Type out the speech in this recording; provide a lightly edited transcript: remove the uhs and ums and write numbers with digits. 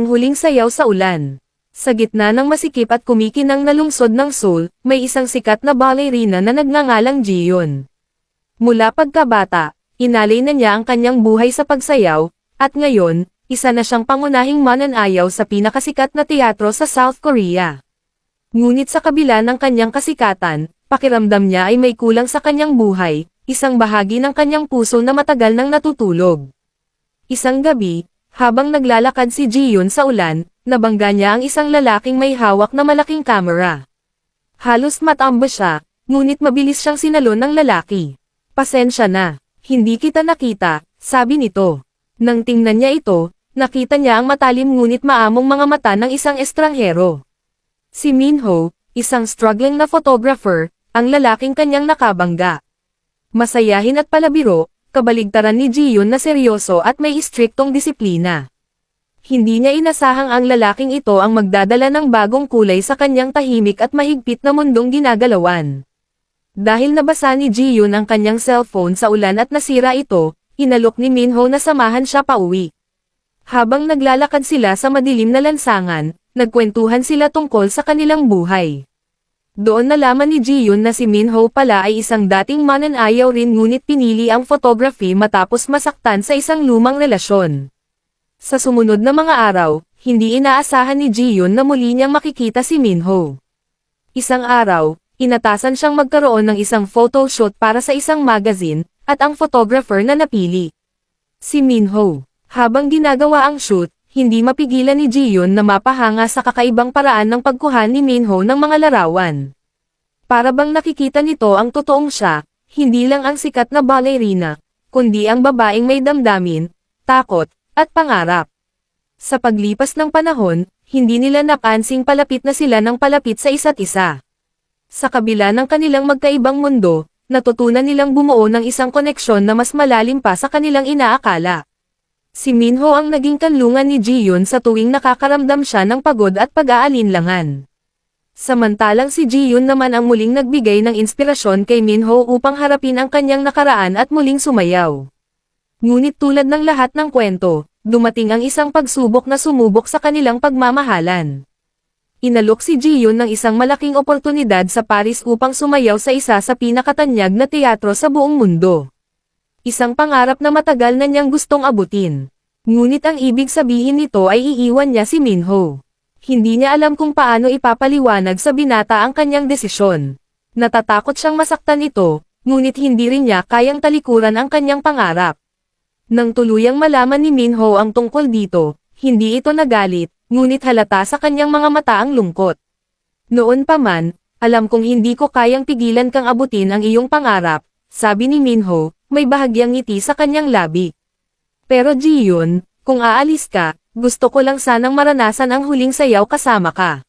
Ang huling sayaw sa ulan. Sa gitna ng masikip at kumikinang na lungsod ng Seoul, may isang sikat na ballerina na nagngangalang Jiyeon. Mula pagkabata, inalay na niya ang kanyang buhay sa pagsayaw, at ngayon, isa na siyang pangunahing mananayaw sa pinakasikat na teatro sa South Korea. Ngunit sa kabila ng kanyang kasikatan, pakiramdam niya ay may kulang sa kanyang buhay, isang bahagi ng kanyang puso na matagal nang natutulog. Isang gabi, habang naglalakad si Jiyeon sa ulan, nabangga niya ang isang lalaking may hawak na malaking kamera. Halos matamba siya, ngunit mabilis siyang sinalon ng lalaki. "Pasensya na, hindi kita nakita," sabi nito. Nang tingnan niya ito, nakita niya ang matalim ngunit maamong mga mata ng isang estranghero. Si Minho, isang struggling na photographer, ang lalaking kanyang nakabangga. Masayahin at palabiro, kabaligtaran ni Jiyeon na seryoso at may istriktong disiplina. Hindi niya inasahang ang lalaking ito ang magdadala ng bagong kulay sa kanyang tahimik at mahigpit na mundong ginagalawan. Dahil nabasa ni Jiyeon ang kanyang cellphone sa ulan at nasira ito, inalok ni Minho na samahan siya pauwi. Habang naglalakad sila sa madilim na lansangan, nagkwentuhan sila tungkol sa kanilang buhay. Doon nalaman ni Jiyeon na si Minho pala ay isang dating mananayaw rin ngunit pinili ang photography matapos masaktan sa isang lumang relasyon. Sa sumunod na mga araw, hindi inaasahan ni Jiyeon na muli niyang makikita si Minho. Isang araw, inatasan siyang magkaroon ng isang photoshoot para sa isang magazine, at ang photographer na napili, si Minho. Habang ginagawa ang shoot, hindi mapigilan ni Jiyeon na mapahanga sa kakaibang paraan ng pagkuha ni Minho ng mga larawan. Para bang nakikita nito ang totoong siya, hindi lang ang sikat na ballerina, kundi ang babaeng may damdamin, takot, at pangarap. Sa paglipas ng panahon, hindi nila napansing palapit na sila ng palapit sa isa't isa. Sa kabila ng kanilang magkaibang mundo, natutunan nilang bumuo ng isang koneksyon na mas malalim pa sa kanilang inaakala. Si Minho ang naging kanlungan ni Jiyeon sa tuwing nakakaramdam siya ng pagod at pag-aalinlangan. Samantalang si Jiyeon naman ang muling nagbigay ng inspirasyon kay Minho upang harapin ang kanyang nakaraan at muling sumayaw. Ngunit tulad ng lahat ng kwento, dumating ang isang pagsubok na sumubok sa kanilang pagmamahalan. Inalok si Jiyeon ng isang malaking oportunidad sa Paris upang sumayaw sa isa sa pinakatanyag na teatro sa buong mundo. Isang pangarap na matagal na niyang gustong abutin. Ngunit ang ibig sabihin nito ay iiwan niya si Minho. Hindi niya alam kung paano ipapaliwanag sa binata ang kanyang desisyon. Natatakot siyang masaktan ito, ngunit hindi rin niya kayang talikuran ang kanyang pangarap. Nang tuluyang malaman ni Minho ang tungkol dito, hindi ito nagalit, ngunit halata sa kanyang mga mata ang lungkot. "Noon pa man, alam kong hindi ko kayang pigilan kang abutin ang iyong pangarap," sabi ni Minho, may bahagyang ngiti sa kanyang labi. "Pero Jiyeon, kung aalis ka, gusto ko lang sanang maranasan ang huling sayaw kasama ka."